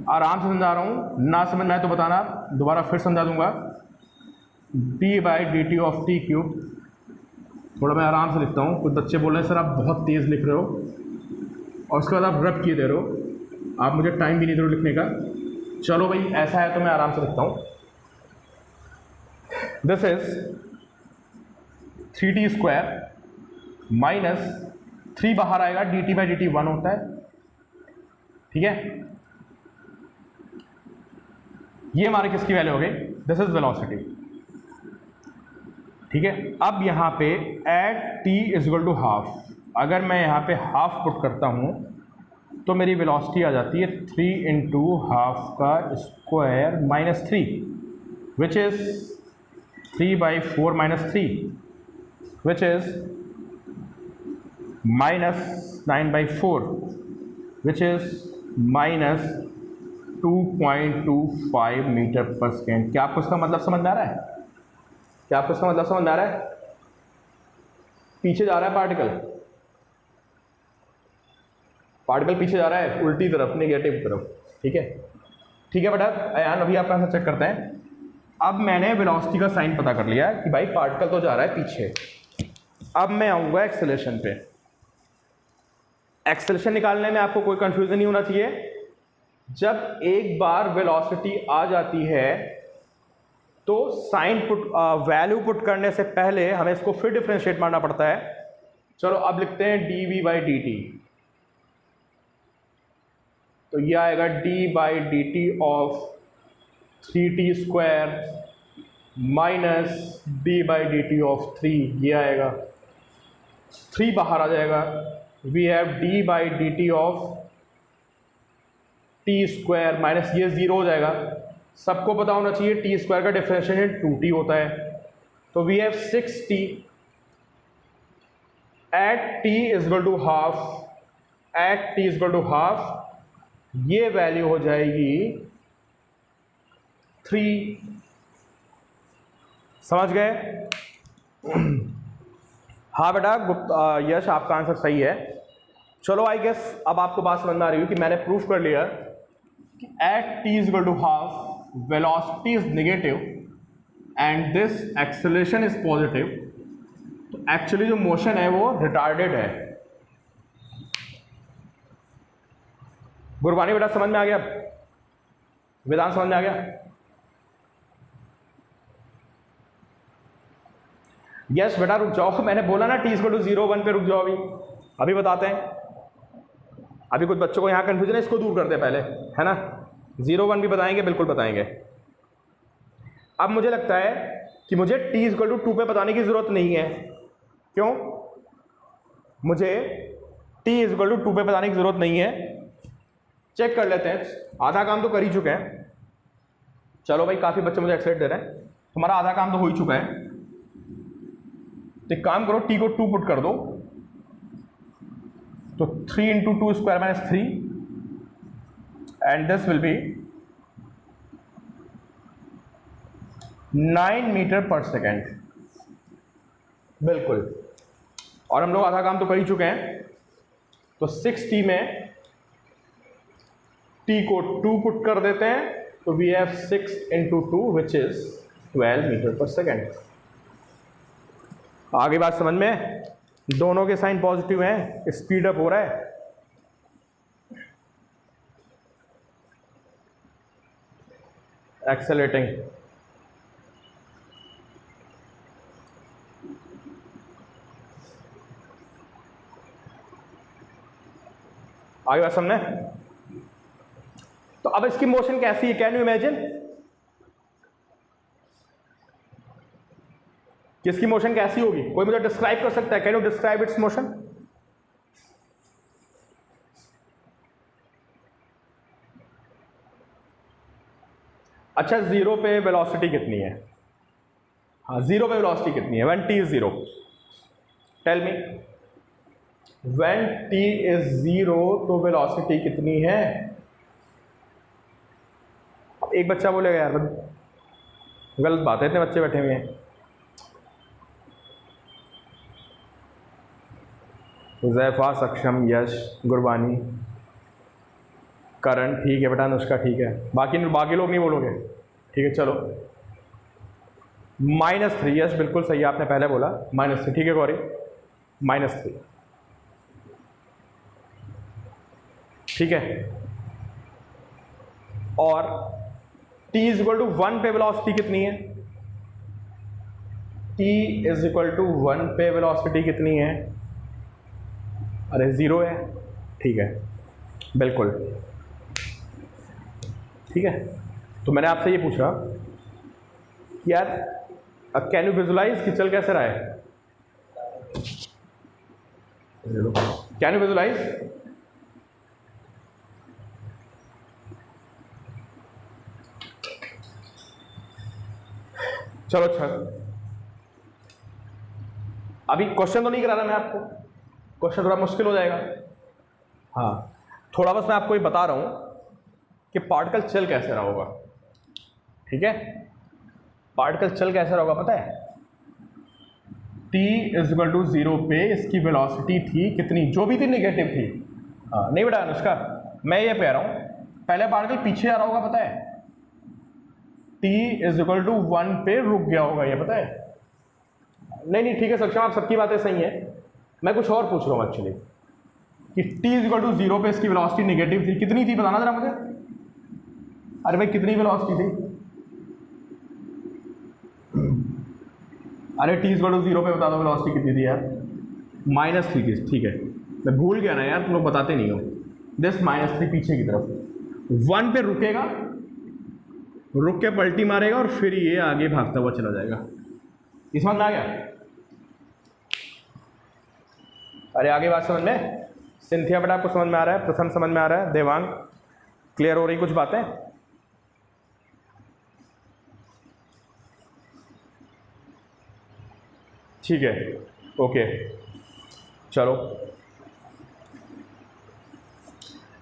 आराम से समझा रहा हूँ, ना समझ में आए तो बताना, दोबारा फिर समझा दूंगा। d/dt ऑफ t क्यूब, थोड़ा मैं आराम से लिखता हूँ, कुछ बच्चे बोल रहे हैं सर आप बहुत तेज़ लिख रहे हो, और उसके बाद आप रब किए दे रहे हो, आप मुझे टाइम भी नहीं दे रहे हो लिखने का। चलो भाई ऐसा है तो मैं आराम से लिखता हूँ। This is 3t square minus 3 बाहर आएगा, dt/dt 1 होता है, ठीक है। ये हमारे किसकी वैल्यू हो गई, दिस इज वेलोसिटी, ठीक है। अब यहाँ पे at t is equal to half, अगर मैं यहाँ पे हाफ पुट करता हूँ तो मेरी वेलोसिटी आ जाती है 3 इंटू हाफ का square minus 3, which is 3/4 minus 3, which is minus 9/4, which is minus 2.25 metre per second. क्या आपको इसका मतलब समझ में आ रहा है? क्या आपको इसका मतलब समझ में आ रहा है? पीछे जा रहा है पार्टिकल, पार्टिकल पीछे जा रहा है उल्टी तरफ, नेगेटिव तरफ, ठीक है। ठीक है बेटा अयान, अभी आपका आंसर चेक करते हैं। अब मैंने वेलोसिटी का साइन पता कर लिया कि भाई पार्टिकल तो जा रहा है पीछे। अब मैं आऊँगा एक्सेलरेशन पे। एक्सेलरेशन निकालने में आपको कोई कंफ्यूजन नहीं होना चाहिए। जब एक बार वेलोसिटी आ जाती है तो साइन वैल्यू पुट करने से पहले हमें इसको फिर डिफरेंशिएट मारना पड़ता है। चलो अब लिखते हैं dv/dt। तो ये आएगा d/dt of 3t² minus d/dt of 3, ये आएगा 3 बाहर आ जाएगा। We have d/dt of t² minus ये 0 हो जाएगा। सबको पता होना चाहिए t² का डिफरेंशिएशन 2t होता है। तो we have 6t at t is equal to half, ये वैल्यू हो जाएगी 3। समझ गए? हाँ बेटा यश आपका आंसर सही है। चलो आई गेस अब आपको बात समझ में आ रही है कि मैंने प्रूफ कर लिया कि at t is equal to half velocity is negative and this acceleration is positive. तो एक्चुअली जो मोशन है वो रिटार्डेड है। गुरबानी बेटा समझ में आ गया? वेदांत समझ में आ गया? यस बेटा रुक जाओ, मैंने बोला ना t इक्वल टू 0 1 पे रुक जाओ। अभी बताते हैं। अभी कुछ बच्चों को यहाँ कंफ्यूजन है, इसको दूर कर दे पहले, है ना। 0 1 भी बताएंगे, बिल्कुल बताएंगे। अब मुझे लगता है कि मुझे t इक्वल टू 2 पे बताने की जरूरत नहीं है। क्यों? मुझे t इक्वल टू 2 पे बताने की जरूरत नहीं है। चेक कर लेते हैं, आधा काम तो कर ही चुके हैं। चलो भाई काफी बच्चे मुझे एक्साइट दे रहे हैं, तुम्हारा आधा काम तो हो ही चुका है। तो एक काम करो, t को 2 पुट कर दो, तो 3 into 2² minus 3 and this will be 9 metre per second. बिल्कुल, और हम लोग आधा काम तो कर ही चुके हैं। तो 6t में t को 2 पुट कर देते हैं, तो we have 6 into 2 which is 12 metre per second. आगे बात समझ में? दोनों के साइन पॉजिटिव हैं, स्पीड अप हो रहा है। एक्सेलरेटिंग। आगे बात समझने? तो अब इसकी मोशन कैसी है? कैन यू इमेजिन कि इसकी मोशन कैसी होगी? कोई मुझे डिस्क्राइब कर सकता है? Can you describe it's motion? अच्छा, 0 पे वेलोसिटी कितनी है? हाँ 0 पे वेलोसिटी कितनी है? When t is 0, tell me. When t is 0 तो वेलोसिटी कितनी है? एक बच्चा बोलेगा यार गलत बात है, इतने बच्चे बैठे हुए हैं। हुज़ैफा, सक्षम, यश, गुरबानी, करण, ठीक है बेटा, अनुष्का ठीक है, बाकी लोग नहीं बोलोगे? ठीक है चलो। -3, यश बिल्कुल सही है, आपने पहले बोला -3, ठीक है गौरी, -3, ठीक है। और t इज इक्वल टू 1 पे वेलोसिटी कितनी है? t इज इक्वल टू 1 पे वेलोसिटी कितनी है? अरे 0 है, ठीक है, बिल्कुल ठीक है। तो मैंने आपसे ये पूछा कि यार कैन यू विजुलाइज कि चल कैसे रहा है? Can you visualise? चलो अच्छा, अभी क्वेश्चन तो नहीं करा रहा मैं आपको, क्वेश्चन थोड़ा मुश्किल हो जाएगा। हाँ थोड़ा बस मैं आपको ये बता रहा हूँ कि पार्टिकल चल कैसे रहा होगा, ठीक है। पार्टिकल चल कैसे रहा होगा पता है? t इज इक्वल टू 0 पे इसकी वेलोसिटी थी कितनी? जो भी थी नेगेटिव थी। हाँ नहीं बेटा अनुष्का, मैं ये कह रहा हूँ पहले पार्टिकल पीछे आ रहा होगा, पता है, t इज इक्वल टू 1 पे रुक गया होगा, ये पता है। नहीं ठीक है सक्षम, आप सबकी बातें सही है, मैं कुछ और पूछ रहा हूँ एक्चुअली कि t इज इक्वल टू 0 पे इसकी वेलोसिटी नेगेटिव थी, कितनी थी बताना जरा मुझे। अरे भाई कितनी वेलोसिटी थी? अरे t इज इक्वल टू 0 पे बता दो वेलोसिटी कितनी थी यार। -3 की, ठीक है, मैं भूल गया ना यार, तुम लोग बताते नहीं हो। दिस -3 पीछे की तरफ 1 पे रुकेगा, रुक के पलटी मारेगा और फिर ये आगे भागता हुआ चला जाएगा। इस समझ में आ गया? अरे आगे बात समझ में? सिंथिया बेटा आपको समझ में आ रहा है? प्रथम समझ में आ रहा है? देवांग क्लियर हो रही कुछ बातें? ठीक है, ओके, चलो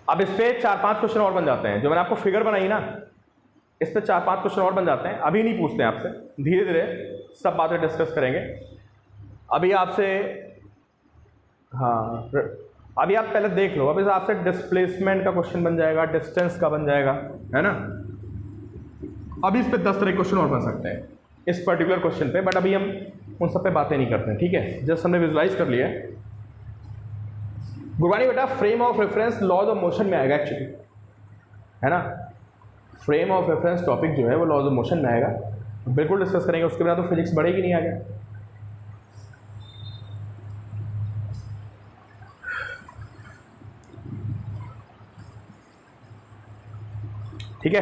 अब इस पे 4-5 क्वेश्चन और बन जाते हैं। जो मैंने आपको फिगर बनाई ना, इस पे 4-5 क्वेश्चन और बन जाते हैं। अभी नहीं पूछते हैं आपसे, धीरे धीरे सब बातें डिस्कस करेंगे। अभी आपसे, हाँ अभी आप पहले देख लो, अभी आपसे डिस्प्लेसमेंट का क्वेश्चन बन जाएगा, डिस्टेंस का बन जाएगा, है ना। अभी इस पे 10 तरह के क्वेश्चन और बन सकते हैं इस पर्टिकुलर क्वेश्चन पे, बट अभी हम उन सब पे बातें नहीं करते हैं, ठीक है। जस्ट हमने विजुलाइज कर लिया है। गुरबानी बेटा frame of reference laws of motion में आएगा एक्चुअली, है ना। फ्रेम ऑफ रेफरेंस टॉपिक जो है वो लॉज ऑफ मोशन में आएगा, बिल्कुल डिस्कस करेंगे, उसके बिना तो फिजिक्स बढ़ेगी नहीं आगे। ठीक है,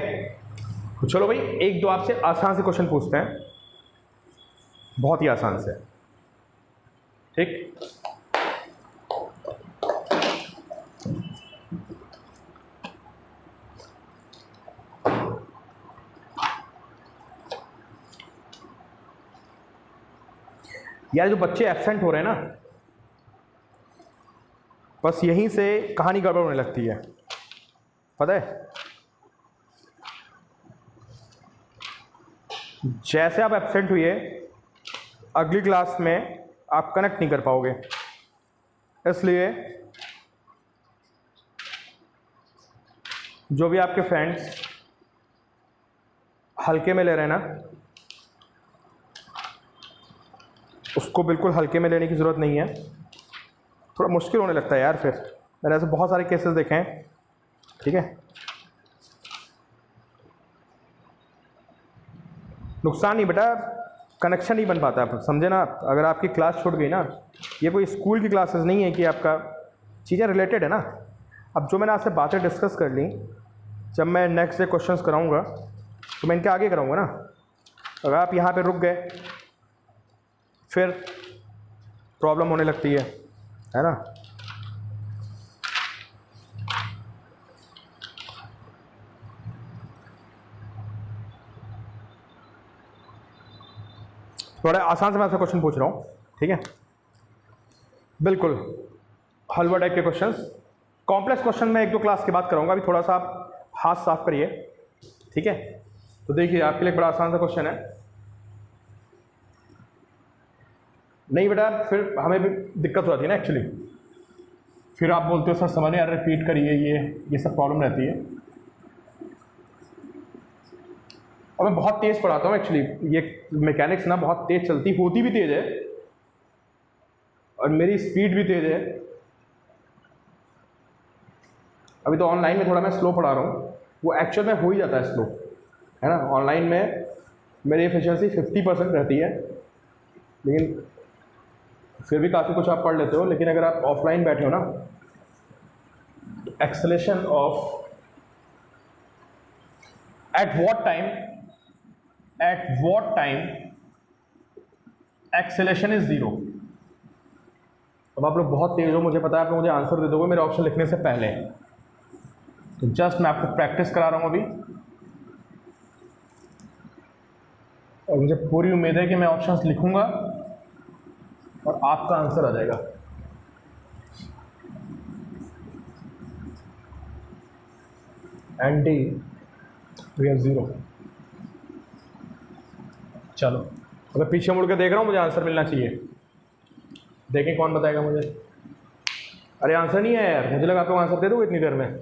तो चलो भाई एक दो आपसे आसान से क्वेश्चन पूछते हैं, बहुत ही आसान से, ठीक। यार जो बच्चे एब्सेंट हो रहे हैं ना, बस यहीं से कहानी गड़बड़ होने लगती है, पता है। जैसे आप एब्सेंट हुए, अगली क्लास में आप कनेक्ट नहीं कर पाओगे, इसलिए जो भी आपके फ्रेंड्स हल्के में ले रहे हैं ना, उसको बिल्कुल हल्के में लेने की ज़रूरत नहीं है। थोड़ा मुश्किल होने लगता है यार, फिर मैंने ऐसे बहुत सारे केसेस देखे हैं, ठीक है। नुकसान नहीं बेटा, कनेक्शन नहीं बन पाता, आप समझे ना। अगर आपकी क्लास छूट गई ना, ये कोई स्कूल की क्लासेस नहीं है कि आपका चीज़ें रिलेटेड है ना। अब जो मैंने आपसे बातें डिस्कस कर ली, जब मैं नेक्स्ट डे क्वेश्चंस कराऊंगा तो मैं इनके आगे कराऊंगा ना। अगर आप यहाँ पे रुक गए फिर प्रॉब्लम होने लगती है ना। थोड़ा आसान से मैं आपसे क्वेश्चन पूछ रहा हूँ, ठीक है, बिल्कुल हलवा टाइप के क्वेश्चंस। कॉम्प्लेक्स क्वेश्चन मैं एक दो क्लास के बाद कराऊंगा, अभी थोड़ा सा आप हाथ साफ करिए, ठीक है। तो देखिए आपके लिए एक बड़ा आसान सा क्वेश्चन है। नहीं बेटा फिर हमें भी दिक्कत हो जाती है ना एक्चुअली, फिर आप बोलते हो सर समझ नहीं आ रहा, रिपीट करिए, ये सब प्रॉब्लम रहती है। और मैं बहुत तेज़ पढ़ाता हूँ एक्चुअली, ये मैकेनिक्स ना बहुत तेज़ चलती, होती भी तेज़ है और मेरी स्पीड भी तेज़ है। अभी तो ऑनलाइन में थोड़ा मैं स्लो पढ़ा रहा हूँ, वो एक्चुअल में हो ही जाता है स्लो, है ना। ऑनलाइन में मेरी एफिशिएंसी 50% रहती है, लेकिन फिर भी काफ़ी कुछ आप पढ़ लेते हो। लेकिन अगर आप ऑफलाइन बैठे हो ना, acceleration of at what time acceleration is 0। अब आप लोग बहुत तेज हो, मुझे पता है, आप लोग मुझे आंसर दे दोगे मेरे ऑप्शन लिखने से पहले, तो जस्ट मैं आपको प्रैक्टिस करा रहा हूँ अभी, और मुझे पूरी उम्मीद है कि मैं ऑप्शंस लिखूंगा और आपका आंसर आ जाएगा। And d v are 0। चलो अगर पीछे मुड़ के देख रहा हूँ, मुझे आंसर मिलना चाहिए, देखें कौन बताएगा मुझे। अरे आंसर नहीं है यार, मुझे लगा आपको आंसर दे दोगे इतनी देर में।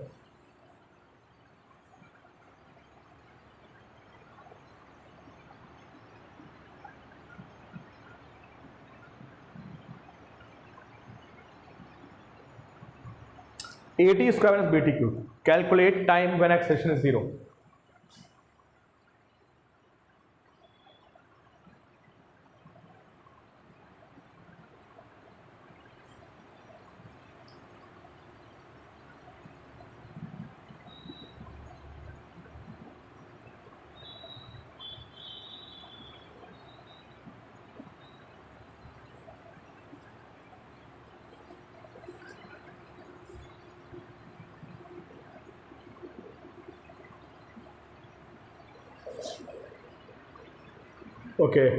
AT square minus BT cube. Calculate time when acceleration is 0. Okay.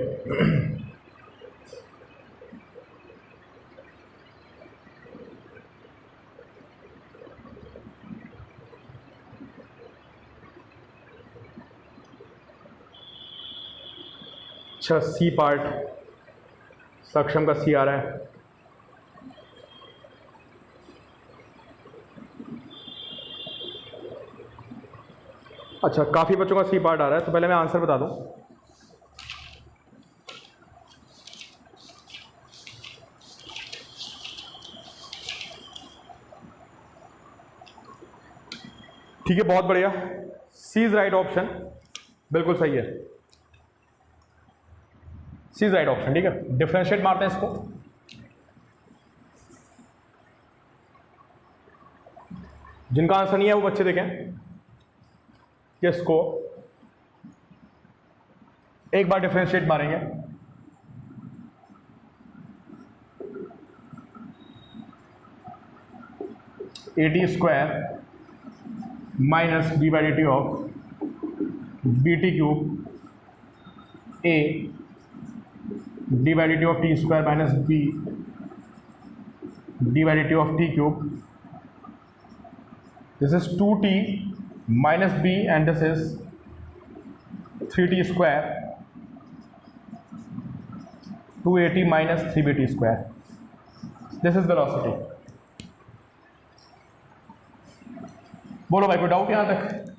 अच्छा, सी पार्ट सक्षम का सी आ रहा है। अच्छा, काफ़ी बच्चों का सी पार्ट आ रहा है, तो पहले मैं आंसर बता दूं। ठीक है, बहुत बढ़िया, सी इज राइट ऑप्शन, बिल्कुल सही है, सी इज राइट ऑप्शन। ठीक है, डिफरेंशिएट मारते हैं इसको। जिनका आंसर नहीं है वो बच्चे देखें कि इसको एक बार डिफरेंशिएट मारेंगे। AT square minus D by d t of BT cube A D by d t of t square minus B D by d t of t cube. This is 2t minus b and this is 3t square, 2at minus 3bt square. This is velocity. बोलो भाई, कोई डाउट यहां तक?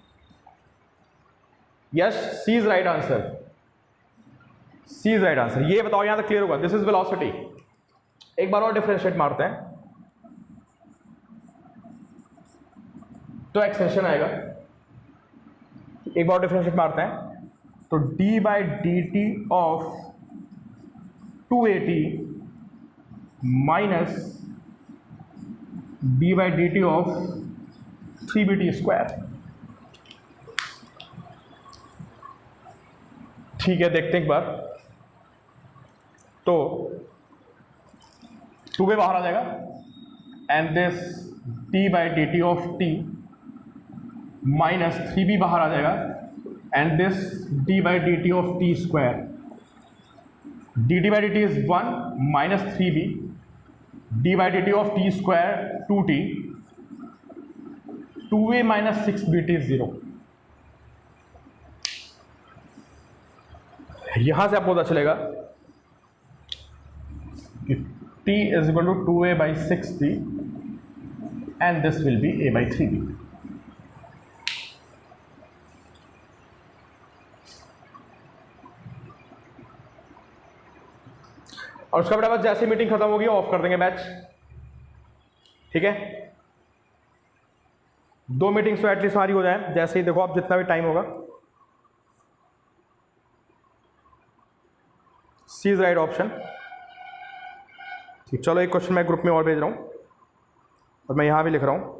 Yes, c is right answer, c is right answer. ये बताओ यहां तक क्लियर होगा? This is velocity. एक बार और डिफरेंशिएट मारते हैं तो एक्सटेंशन आएगा। एक बार डिफरेंशिएट मारते हैं तो d by d t of 2at minus b by d t of 3bt square. ठीक है, देखते हैं एक बार। तो 2b बाहर आ जाएगा and this d by d t of t minus 3b बाहर आ जाएगा and this d by d t of t square. dt by d t is 1 minus 3b, d by d t of t square 2t, 2a minus 6bt is 0। यहां से आपको पता चलेगा कि t is equal to 2a by 6b and this will be a by 3b। और उसका बेटा बस जैसे मीटिंग खत्म होगी ऑफ कर देंगे बैच। ठीक है, 2 मीटिंग्स तो एटलीस्ट हमारी हो जाए। जैसे ही देखो आप, जितना भी टाइम होगा। सी इज राइट ऑप्शन। ठीक, चलो एक क्वेश्चन मैं ग्रुप में और भेज रहा हूं और मैं यहां भी लिख रहा हूं।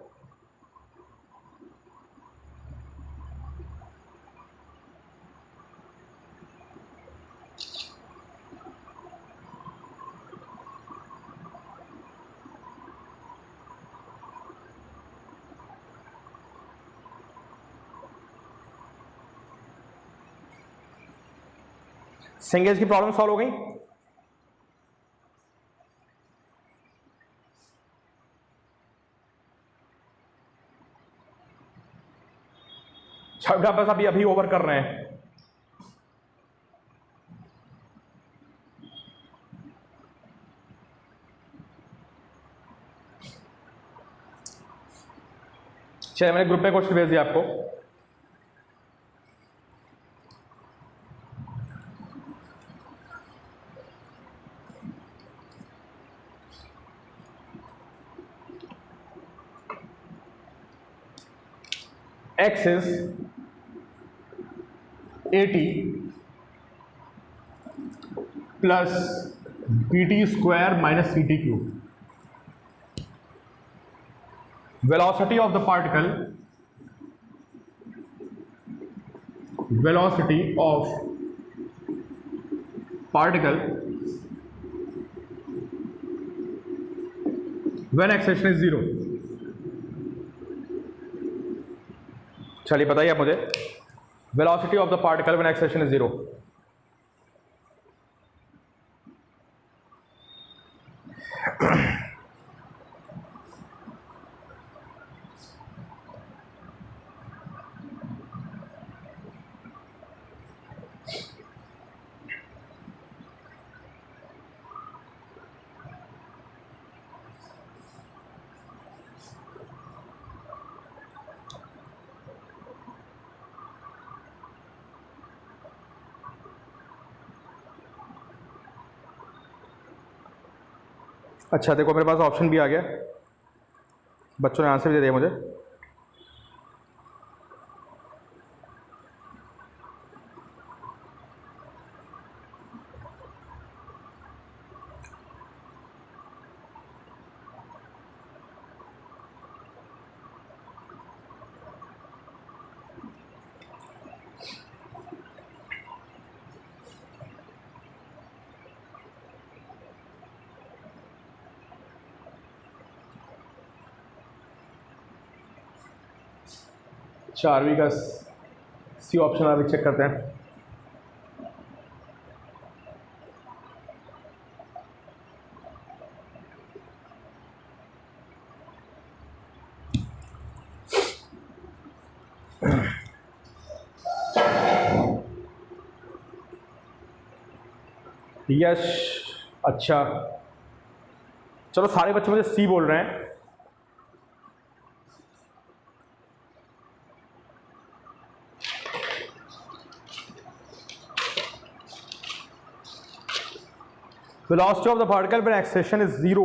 सिंगेज की प्रॉब्लम सॉल्व हो गई? छठा बस अभी ओवर कर रहे हैं। चलिए, मैंने ग्रुप में क्वेश्चन भेज दिया आपको। x is 80 plus bt square minus ct cube. Velocity of the particle, velocity of particle when acceleration is 0. चलिए बताइए आप मुझे, velocity of the particle when acceleration is 0. अच्छा देखो मेरे पास ऑप्शन भी आ गया, बच्चों ने आंसर भी दे दिया मुझे. चारवीं का सी ऑप्शन अभी चेक करते हैं. यश, अच्छा चलो सारे बच्चे मुझे सी बोल रहे हैं. Velocity of the particle when acceleration is 0.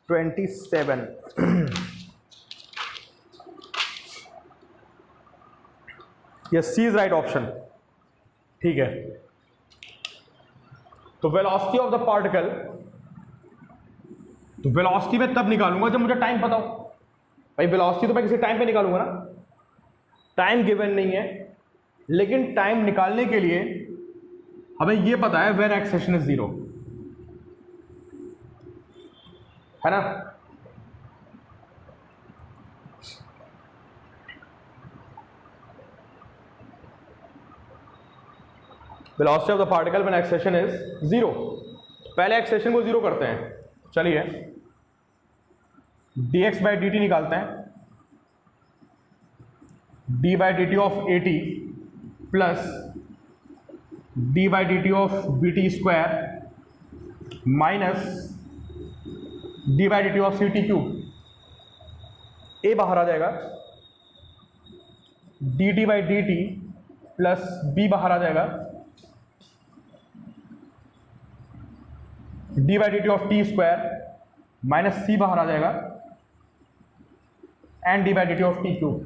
27. Yes, C is right option. ठीक है. तो velocity of the particle, तो velocity मैं तब निकालूंगा जब मुझे टाइम पता हो. भाई velocity तो मैं किसी टाइम पे निकालूंगा ना, टाइम गिवन नहीं है, लेकिन टाइम निकालने के लिए हमें ये पता है व्हेन एक्सेलेरेशन इज 0, है ना. Velocity of the particle when acceleration is 0. पहले एक्सेलेरेशन को 0 करते हैं. चलिए dx बाई dt निकालते हैं. d by dt of 80 plus d by d t of b t square minus d by d t of c t cube. A बाहर आ जाएगा, d t by d t plus b बाहर आ जाएगा, d by d t of t square minus c बाहर आ जाएगा and d by d t of t cube.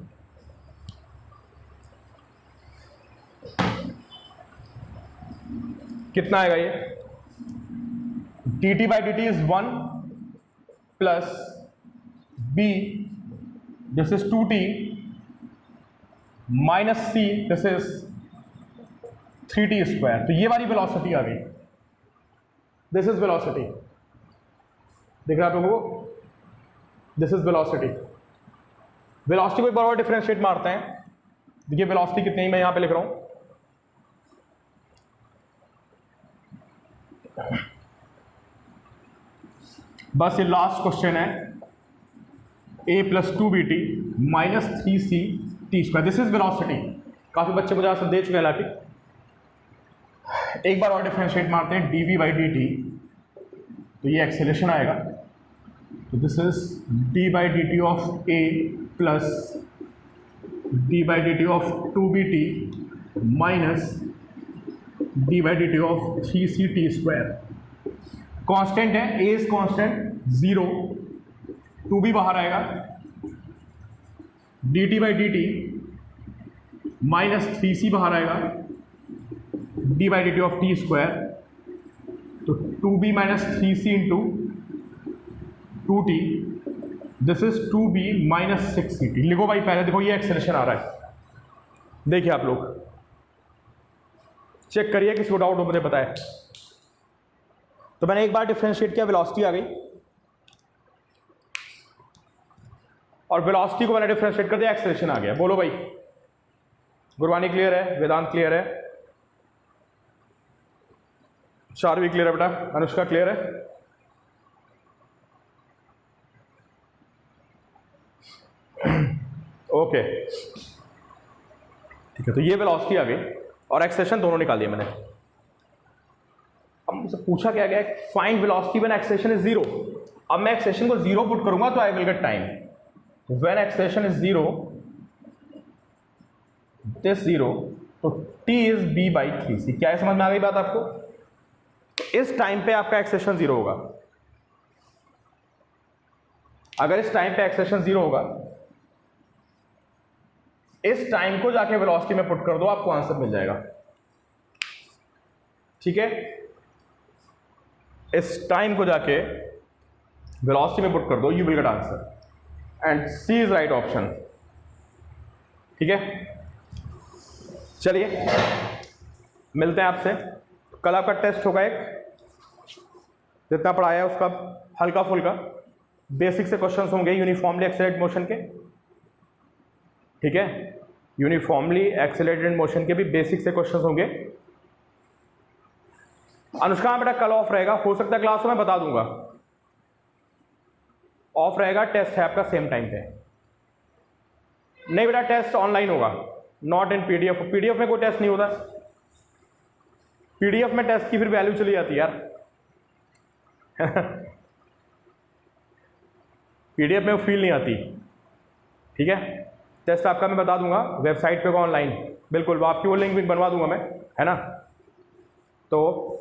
कितना आएगा ये? D t by d t is 1 plus b this is 2t minus c this is 3t square. तो ये वाली वेलोसिटी आ गई. दिस इज वेलोसिटी, दिख रहा है आप लोगों को? This is velocity. वेलोसिटी को एक बार और डिफरेंशिएट मारते हैं. देखिए वेलोसिटी कितनी, मैं यहां पे लिख रहा हूं. बस ये लास्ट क्वेश्चन है. a plus 2bt minus 3ct square. This is velocity. काफ़ी बच्चे मुझे आंसर दे चुके हैं लाके. एक बार और डिफरेंशिएट मारते हैं dv बाई dt, तो ये एक्सेलेरेशन आएगा. तो this is d by d t of a plus d by d t of 2bt minus d by d t of 3ct square. Constant है, a इज कांस्टेंट 0, 2 भी बाहर आएगा dt by dt minus 3c बाहर आएगा, d by dt of t square, तो 2b minus 3c into 2t, this is 2b minus 6ct। लिखो भाई पहले देखो ये एक्सेलेरेशन आ रहा है, देखिए आप लोग चेक करिए, किसी को डाउट हो मुझे बताए। तो मैंने एक बार डिफरेंशिएट किया, वेलोसिटी आ गई, और वेलोसिटी को मैंने डिफरेंशिएट कर दिया, एक्सेलेरेशन आ गया। बोलो भाई, गुरबानी क्लियर है, वेदांत क्लियर है, चारवी क्लियर है बेटा, अनुष्का क्लियर है? ओके ठीक है, तो ये वेलोसिटी आ गई और एक्सेलेरेशन दोनों निकाल दिया मैंने। अब मुझसे पूछा क्या गया, find velocity when acceleration is zero. अब मैं एक्सेलेरेशन को जीरो पुट करूंगा तो I will get time. When acceleration is zero, this zero, तो t is b by 3c। क्या है, समझ में आ गई बात आपको? इस टाइम पे आपका एक्सेलेरेशन जीरो होगा। अगर इस टाइम पे एक्सेलेरेशन जीरो होगा, इस टाइम को जाके वेलोसिटी में पुट कर दो, आपको आंसर मिल जाएगा। ठीक है, इस टाइम को जाके वेलोसिटी में पुट कर दो, you will get answer, and C is right option. ठीक है, चलिए मिलते हैं आपसे। कल आपका टेस्ट होगा एक, जितना पढ़ाया है उसका हल्का फुल्का बेसिक से क्वेश्चंस होंगे यूनिफॉर्मली एक्सेलरेटेड मोशन के। ठीक है, यूनिफॉर्मली एक्सेलरेटेड मोशन के भी बेसिक से क्वेश्चंस होंगे। अनुष्का बेटा कल ऑफ रहेगा, हो सकता है क्लास में बता दूंगा, ऑफ रहेगा, टेस्ट है आपका सेम टाइम पे। नहीं बेटा, टेस्ट ऑनलाइन होगा, नॉट इन पीडीएफ। पीडीएफ में कोई टेस्ट नहीं होता, पीडीएफ में टेस्ट की फिर वैल्यू चली जाती है यार। पीडीएफ में फील नहीं आती। ठीक है, टेस्ट आपका मैं बता दूंगा, वेबसाइट पे को ऑनलाइन, बिल्कुल आपकी वो लिंक भी बनवा दूंगा मैं, है ना। तो